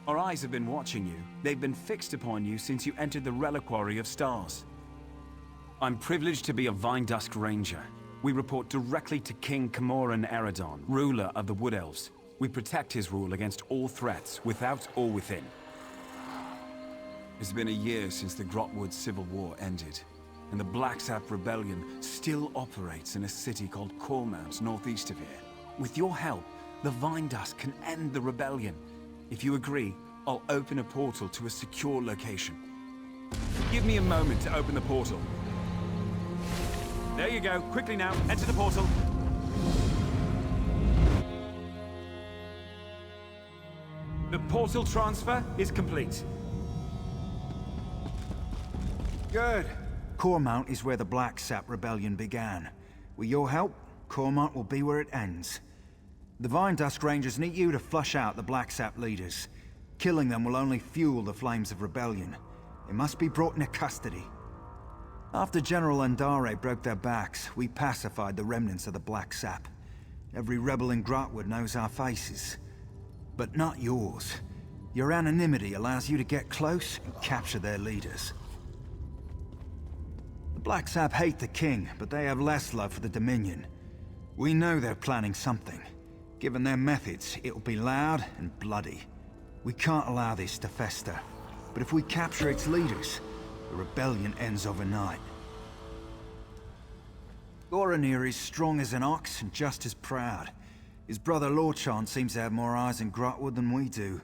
Our eyes have been watching you. They've been fixed upon you since you entered the Reliquary of Stars. I'm privileged to be a Vindusk Ranger. We report directly to King Camoran Eredon, ruler of the Wood Elves. We protect his rule against all threats, without or within. It's been a year since the Grotwood Civil War ended, and the Blacksap Rebellion still operates in a city called Cormount, northeast of here. With your help, the Vindusk can end the rebellion. If you agree, I'll open a portal to a secure location. Give me a moment to open the portal. There you go. Quickly now, enter the portal. The portal transfer is complete. Good. Cormount is where the Blacksap Rebellion began. With your help, Cormount will be where it ends. The Vindusk Rangers need you to flush out the Blacksap leaders. Killing them will only fuel the flames of rebellion. They must be brought into custody. After General Andare broke their backs, we pacified the remnants of the Blacksap. Every rebel in Grotwood knows our faces. But not yours. Your anonymity allows you to get close and capture their leaders. The Blacksap hate the king, but they have less love for the Dominion. We know they're planning something. Given their methods, it'll be loud and bloody. We can't allow this to fester. But if we capture its leaders, the rebellion ends overnight. Goranir is strong as an ox and just as proud. His brother Lorchan seems to have more eyes in Grotwood than we do.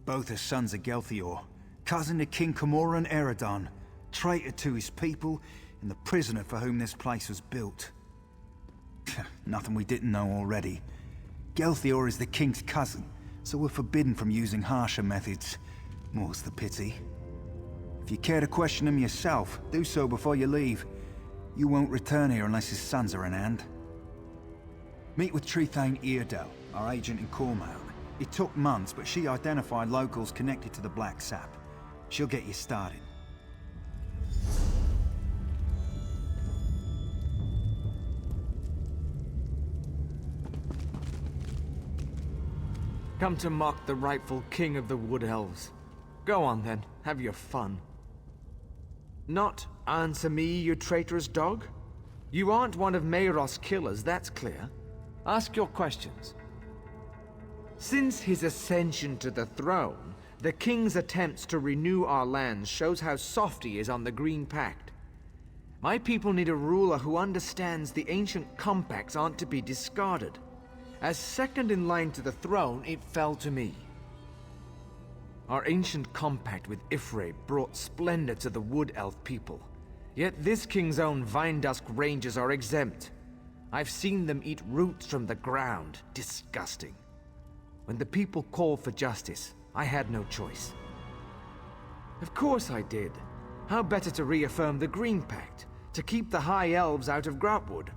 Both are sons of Gelthior, cousin to King Camoran Eredon, traitor to his people, and the prisoner for whom this place was built. Nothing we didn't know already. Gelthior is the king's cousin, so we're forbidden from using harsher methods. More's the pity. If you care to question him yourself, do so before you leave. You won't return here unless his sons are in hand. Meet with Trethane Eardell, our agent in Cormount. It took months, but she identified locals connected to the Blacksap. She'll get you started. Come to mock the rightful king of the Wood Elves. Go on then, have your fun. Not answer me, you traitorous dog? You aren't one of Mayros' killers, that's clear. Ask your questions. Since his ascension to the throne, the king's attempts to renew our lands shows how soft he is on the Green Pact. My people need a ruler who understands the ancient compacts aren't to be discarded. As second in line to the throne, it fell to me. Our ancient compact with Ifre brought splendor to the Wood Elf people. Yet this king's own Vindusk Rangers are exempt. I've seen them eat roots from the ground. Disgusting. When the people called for justice, I had no choice. Of course I did. How better to reaffirm the Green Pact, to keep the High Elves out of Grotwood?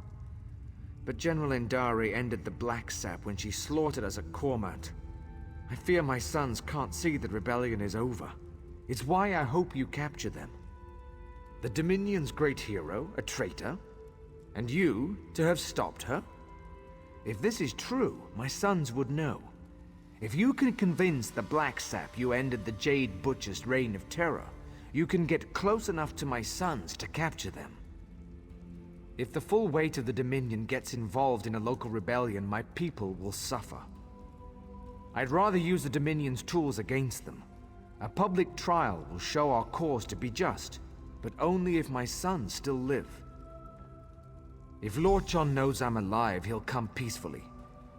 But General Endari ended the Blacksap when she slaughtered us at Cormount. I fear my sons can't see that rebellion is over. It's why I hope you capture them. The Dominion's great hero, a traitor, and you to have stopped her? If this is true, my sons would know. If you can convince the Blacksap you ended the Jade Butcher's reign of terror, you can get close enough to my sons to capture them. If the full weight of the Dominion gets involved in a local rebellion, my people will suffer. I'd rather use the Dominion's tools against them. A public trial will show our cause to be just, but only if my sons still live. If Lorchan knows I'm alive, he'll come peacefully.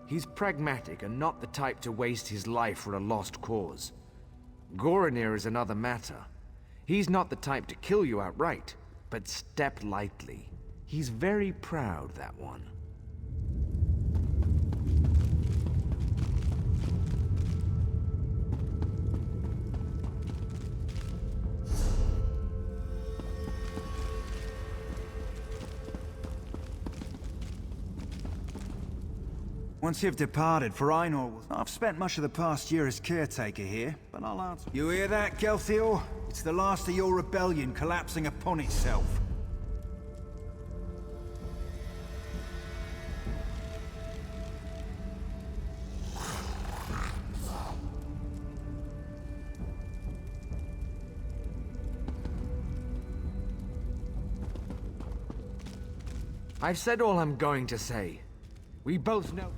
He's pragmatic and not the type to waste his life for a lost cause. Goranir is another matter. He's not the type to kill you outright, but step lightly. He's very proud, that one. Once you've departed, for Ainur, I've spent much of the past year as caretaker here, but I'll answer. You hear that, Gelthior? It's the last of your rebellion collapsing upon itself. I've said all I'm going to say. We both know...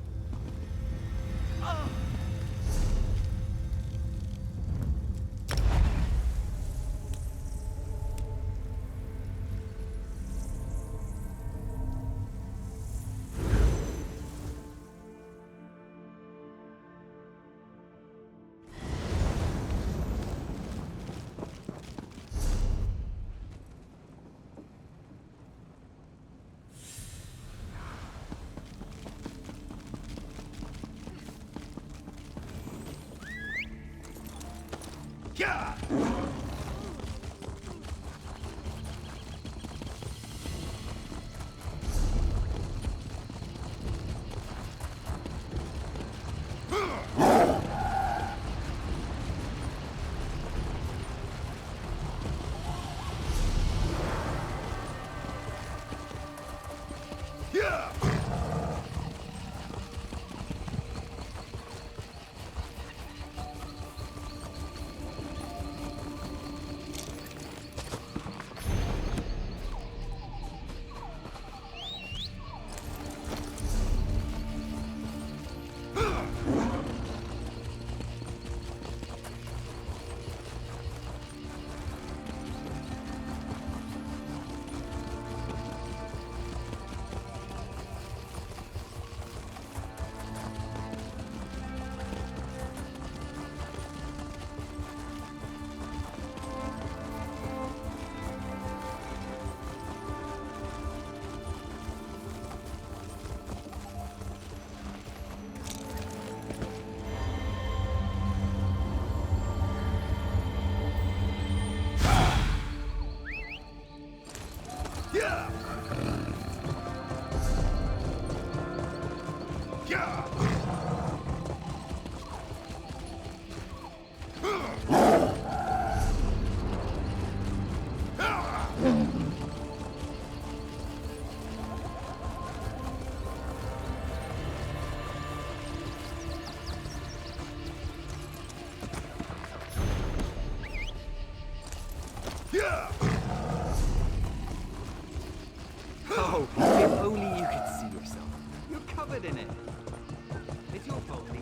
Oh, if only you could see yourself. You're covered in it. It's your fault, Lee.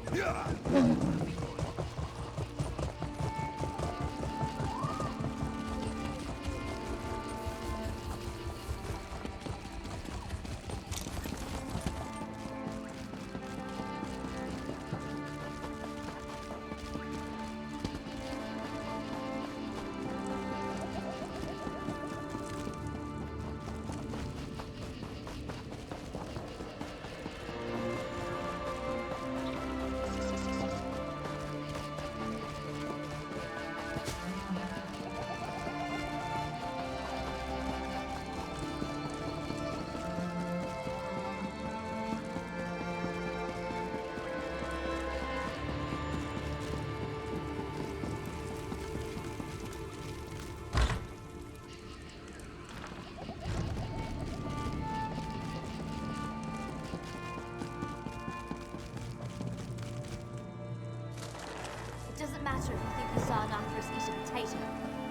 It doesn't matter if you think you saw an Arthurus eat a potato.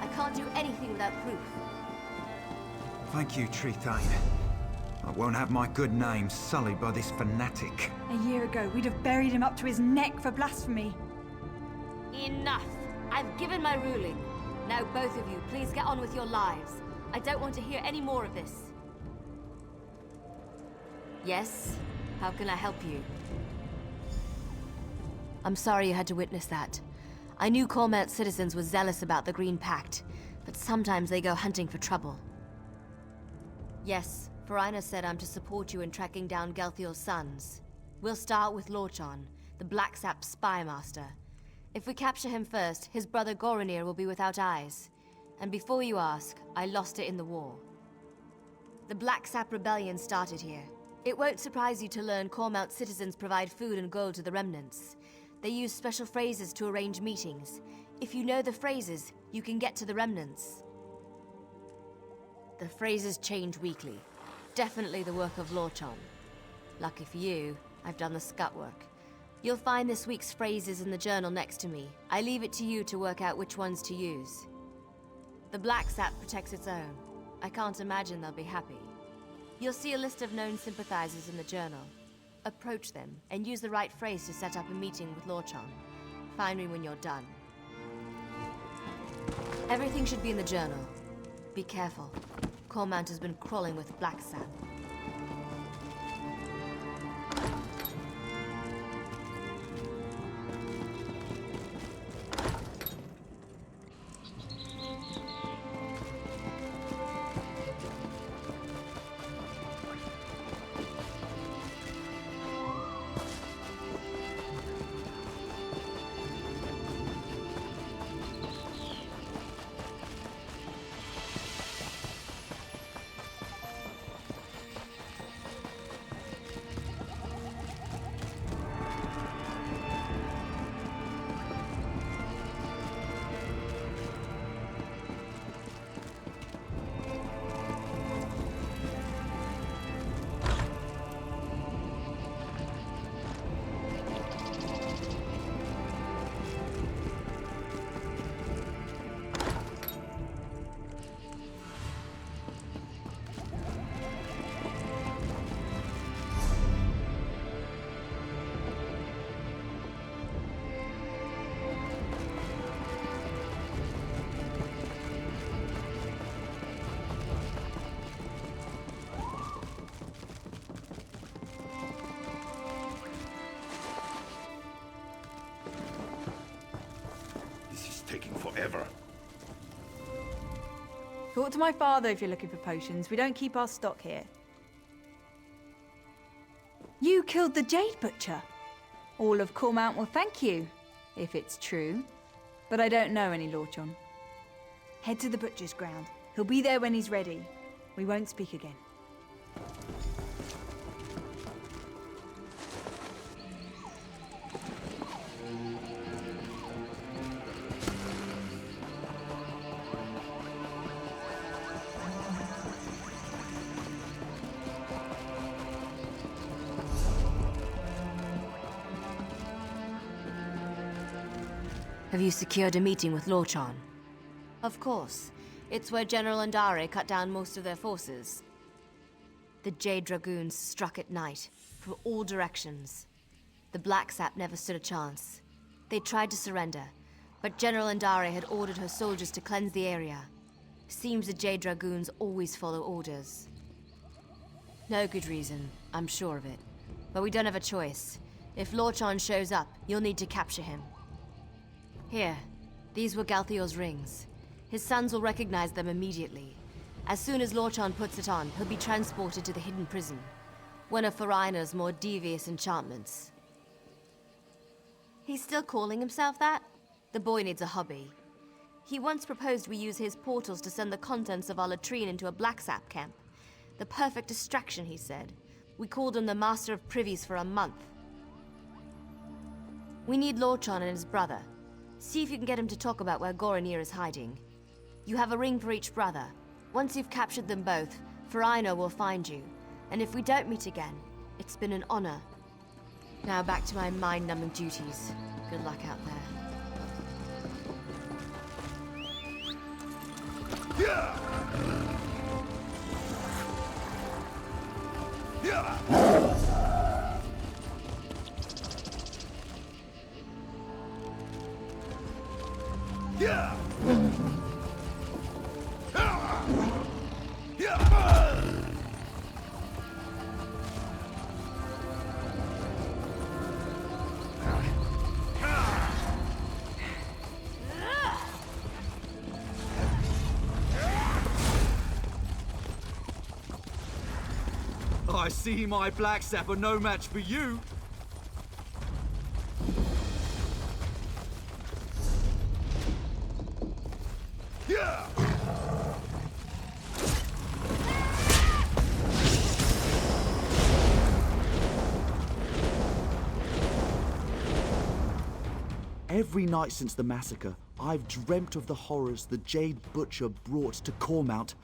I can't do anything without proof. Thank you, Tree Thane. I won't have my good name sullied by this fanatic. A year ago, we'd have buried him up to his neck for blasphemy. Enough! I've given my ruling. Now both of you, please get on with your lives. I don't want to hear any more of this. Yes? How can I help you? I'm sorry you had to witness that. I knew Cormount's citizens were zealous about the Green Pact, but sometimes they go hunting for trouble. Yes, Farina said I'm to support you in tracking down Gelthior's sons. We'll start with Lorchon, the Blacksap spy master. If we capture him first, his brother Goronir will be without eyes. And before you ask, I lost it in the war. The Blacksap rebellion started here. It won't surprise you to learn Cormount's citizens provide food and gold to the remnants. They use special phrases to arrange meetings. If you know the phrases, you can get to the remnants. The phrases change weekly. Definitely the work of Lorchon. Lucky for you, I've done the scut work. You'll find this week's phrases in the journal next to me. I leave it to you to work out which ones to use. The Blacksap protects its own. I can't imagine they'll be happy. You'll see a list of known sympathizers in the journal. Approach them, and use the right phrase to set up a meeting with Lorchan. Find me when you're done. Everything should be in the journal. Be careful. Cormount has been crawling with Blacksap. Taking forever. Talk to my father if you're looking for potions. We don't keep our stock here. You killed the Jade Butcher. All of Cormount will thank you, if it's true. But I don't know any Lorchan. Head to the Butcher's ground. He'll be there when he's ready. We won't speak again. Have you secured a meeting with Lorchan? Of course. It's where General Andare cut down most of their forces. The Jade Dragoons struck at night, from all directions. The Blacksap never stood a chance. They tried to surrender, but General Andare had ordered her soldiers to cleanse the area. Seems the Jade Dragoons always follow orders. No good reason, I'm sure of it. But we don't have a choice. If Lorchan shows up, you'll need to capture him. Here, these were Galthior's rings. His sons will recognize them immediately. As soon as Lorchan puts it on, he'll be transported to the hidden prison. One of Farina's more devious enchantments. He's still calling himself that? The boy needs a hobby. He once proposed we use his portals to send the contents of our latrine into a Blacksap camp. The perfect distraction, he said. We called him the Master of Privies for a month. We need Lorchan and his brother. See if you can get him to talk about where Goronir is hiding. You have a ring for each brother. Once you've captured them both, Farina will find you. And if we don't meet again, it's been an honor. Now back to my mind-numbing duties. Good luck out there. Yeah! Yeah! Yeah! I see my Blacksap are no match for you. Yeah! Every night since the massacre, I've dreamt of the horrors the Jade Butcher brought to Cormount.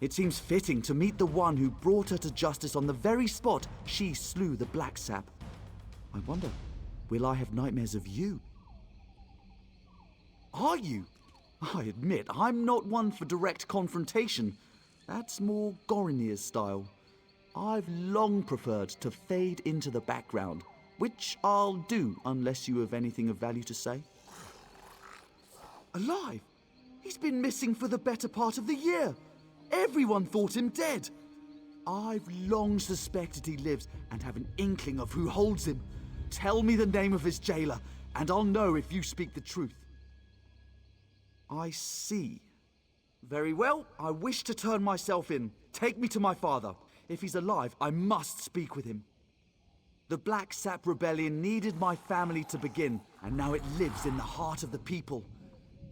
It seems fitting to meet the one who brought her to justice on the very spot she slew the Blacksap. I wonder, will I have nightmares of you? Are you? I admit, I'm not one for direct confrontation. That's more Goronir's style. I've long preferred to fade into the background, which I'll do unless you have anything of value to say. Alive? He's been missing for the better part of the year. Everyone thought him dead. I've long suspected he lives and have an inkling of who holds him. Tell me the name of his jailer, and I'll know if you speak the truth. I see. Very well, I wish to turn myself in. Take me to my father. If he's alive, I must speak with him. The Blacksap rebellion needed my family to begin, and now it lives in the heart of the people.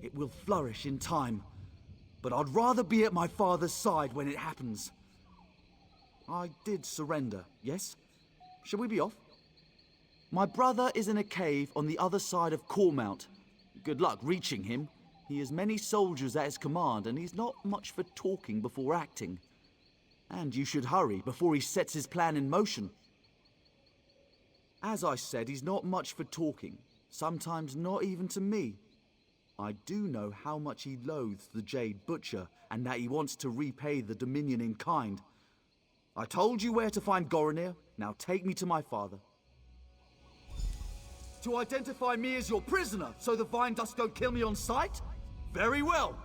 It will flourish in time, but I'd rather be at my father's side when it happens. I did surrender, yes? Shall we be off? My brother is in a cave on the other side of Cormount. Good luck reaching him. He has many soldiers at his command, and he's not much for talking before acting. And you should hurry before he sets his plan in motion. As I said, he's not much for talking, sometimes not even to me. I do know how much he loathes the Jade Butcher, and that he wants to repay the Dominion in kind. I told you where to find Goronir, now take me to my father. To identify me as your prisoner, so the Vine Dust don't kill me on sight? Very well.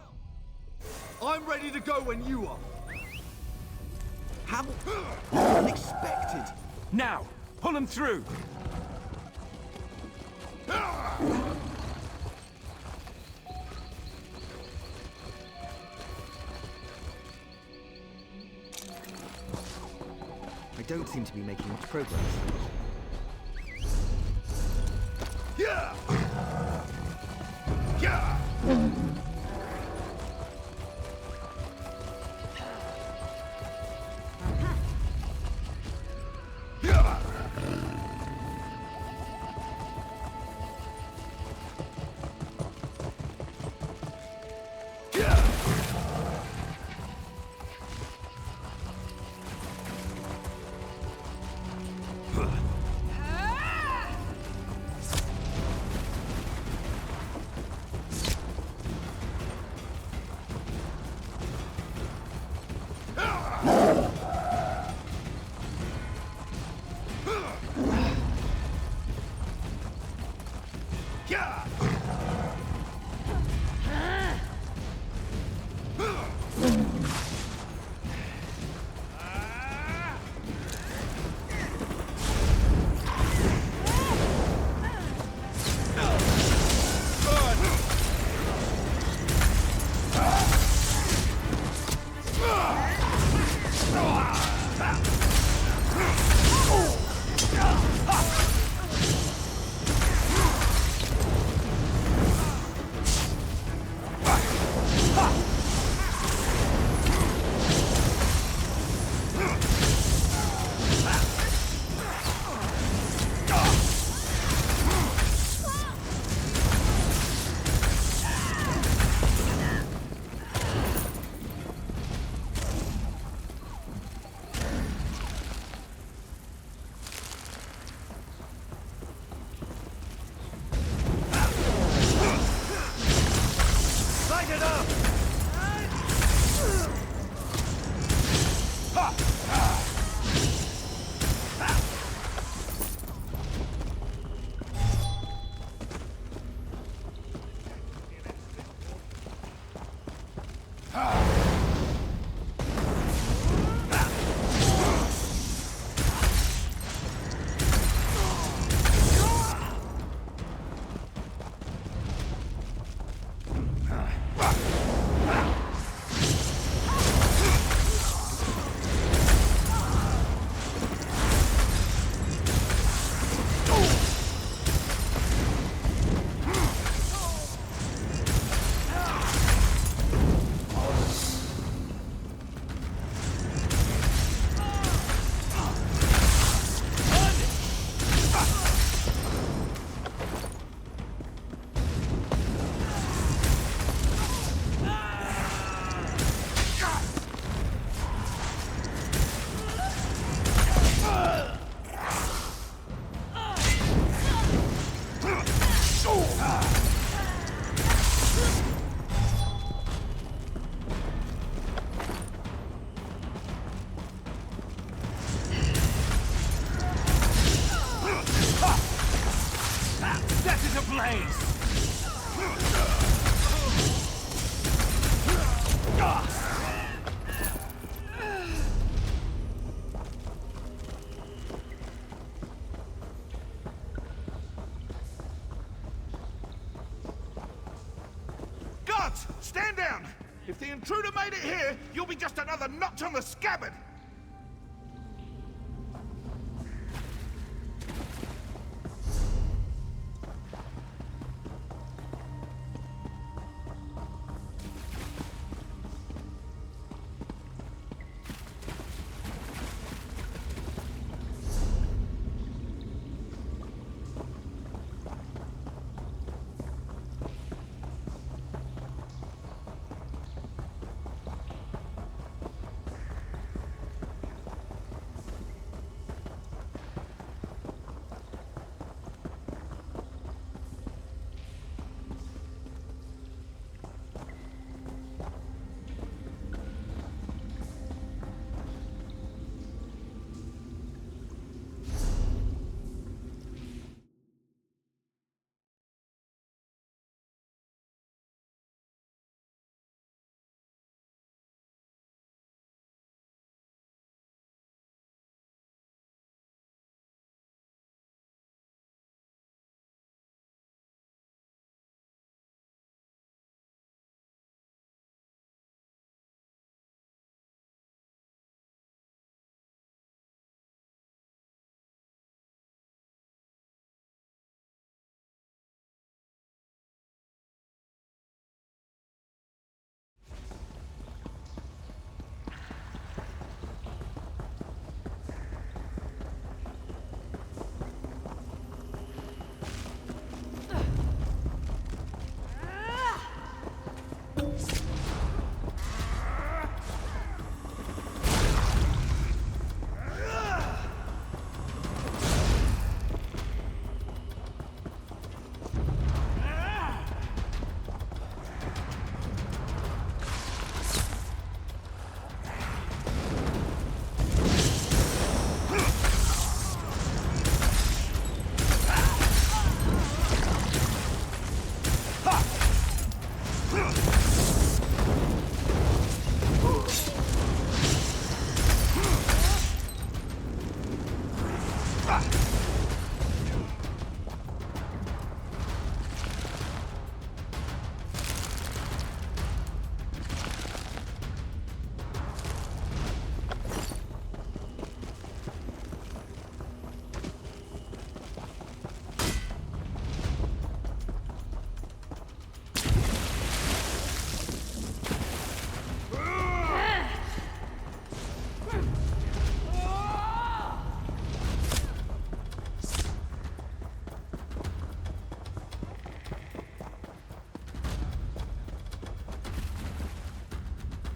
I'm ready to go when you are. How unexpected. Now, pull him through! I don't seem to be making much progress. Yeah! Yeah! Yeah! ablaze! Guards, stand down! If the intruder made it here, you'll be just another notch on the scabbard!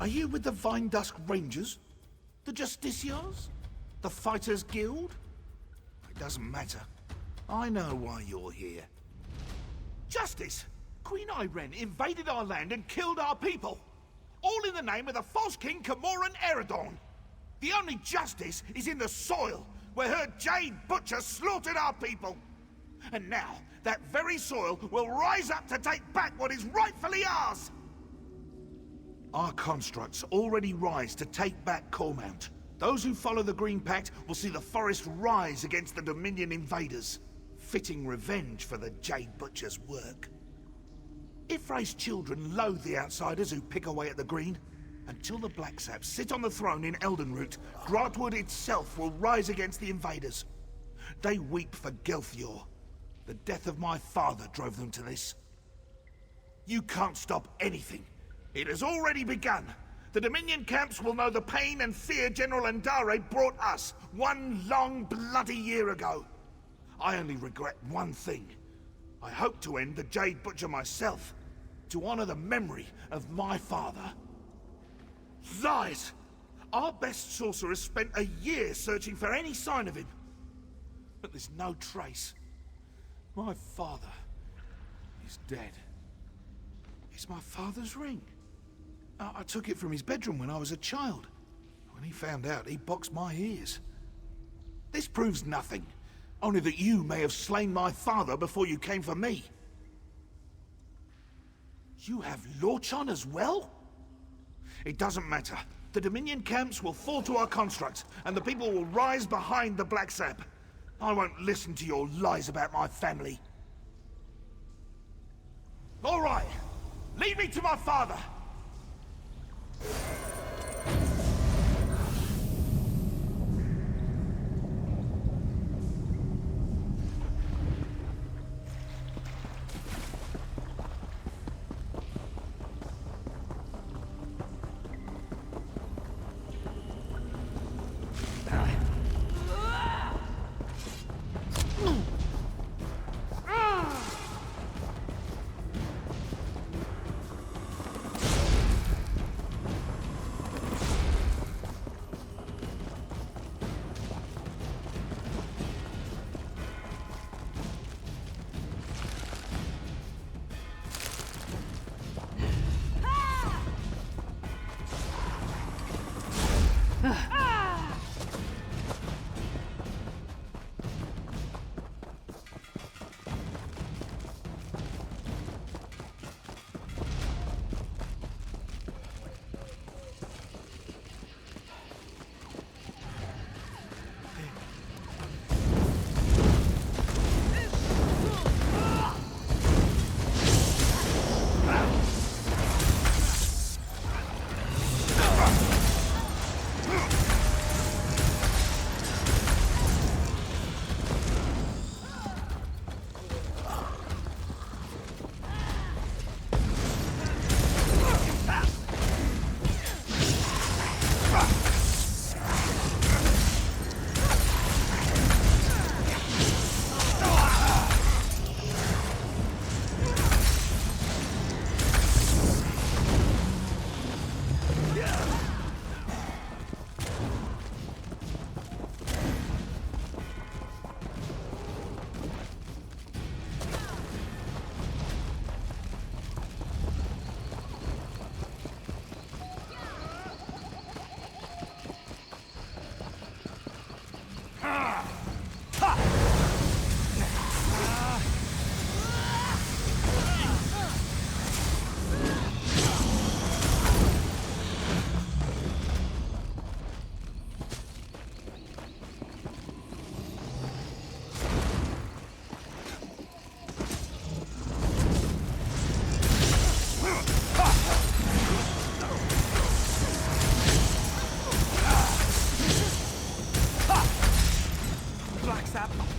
Are you with the Vine Dusk Rangers? The Justiciars? The Fighters Guild? It doesn't matter. I know why you're here. Justice! Queen Irene invaded our land and killed our people! All in the name of the false king Camoran Eredon! The only justice is in the soil, where her Jade Butcher slaughtered our people! And now, that very soil will rise up to take back what is rightfully ours! Our constructs already rise to take back Cormount. Those who follow the Green Pact will see the forest rise against the Dominion invaders, fitting revenge for the Jade Butcher's work. Ifray's children loathe the outsiders who pick away at the Green. Until the Blacksaps sit on the throne in Eldenroot, Grantwood itself will rise against the invaders. They weep for Gelthior. The death of my father drove them to this. You can't stop anything. It has already begun. The Dominion camps will know the pain and fear General Andare brought us one long, bloody year ago. I only regret one thing. I hope to end the Jade Butcher myself, to honor the memory of my father. Lies! Our best sorcerers spent a year searching for any sign of him. But there's no trace. My father is dead. It's my father's ring. I took it from his bedroom when I was a child. When he found out, he boxed my ears. This proves nothing. Only that you may have slain my father before you came for me. You have Lorchan as well? It doesn't matter. The Dominion camps will fall to our construct, and the people will rise behind the Blacksap. I won't listen to your lies about my family. All right, lead me to my father.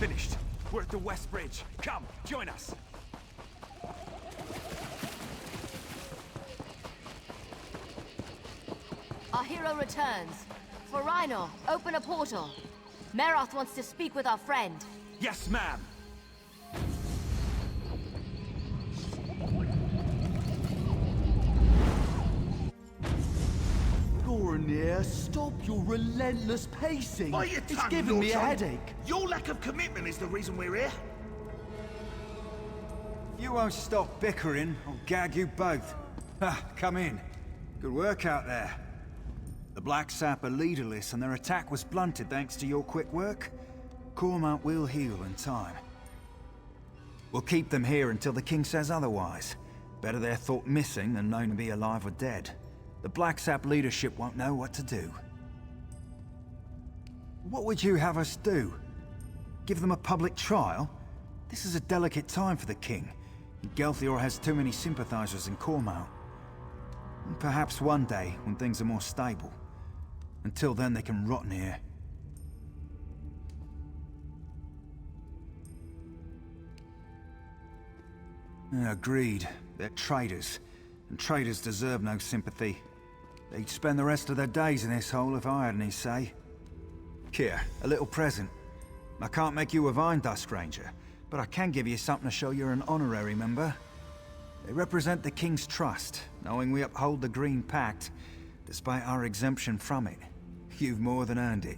Finished. We're at the West Bridge. Come, join us. Our hero returns. For Rhino, open a portal. Meroth wants to speak with our friend. Yes, ma'am. Goranir, stop your relentless pacing. Bite your It's tongue, giving me a Lorchan. headache. Your lack of commitment is the reason we're here. If you won't stop bickering, I'll gag you both. Come in. Good work out there. The Blacksap are leaderless and their attack was blunted thanks to your quick work. Cormount will heal in time. We'll keep them here until the king says otherwise. Better they're thought missing than known to be alive or dead. The Blacksap leadership won't know what to do. What would you have us do? Give them a public trial? This is a delicate time for the king. Gelthior has too many sympathizers in Cormount. Perhaps one day, when things are more stable. Until then, they can rot in here. Agreed. They're traitors. And traitors deserve no sympathy. They'd spend the rest of their days in this hole if I had any say. Here, a little present. I can't make you a Vine Dust Ranger, but I can give you something to show you're an honorary member. They represent the King's trust, knowing we uphold the Green Pact, despite our exemption from it. You've more than earned it.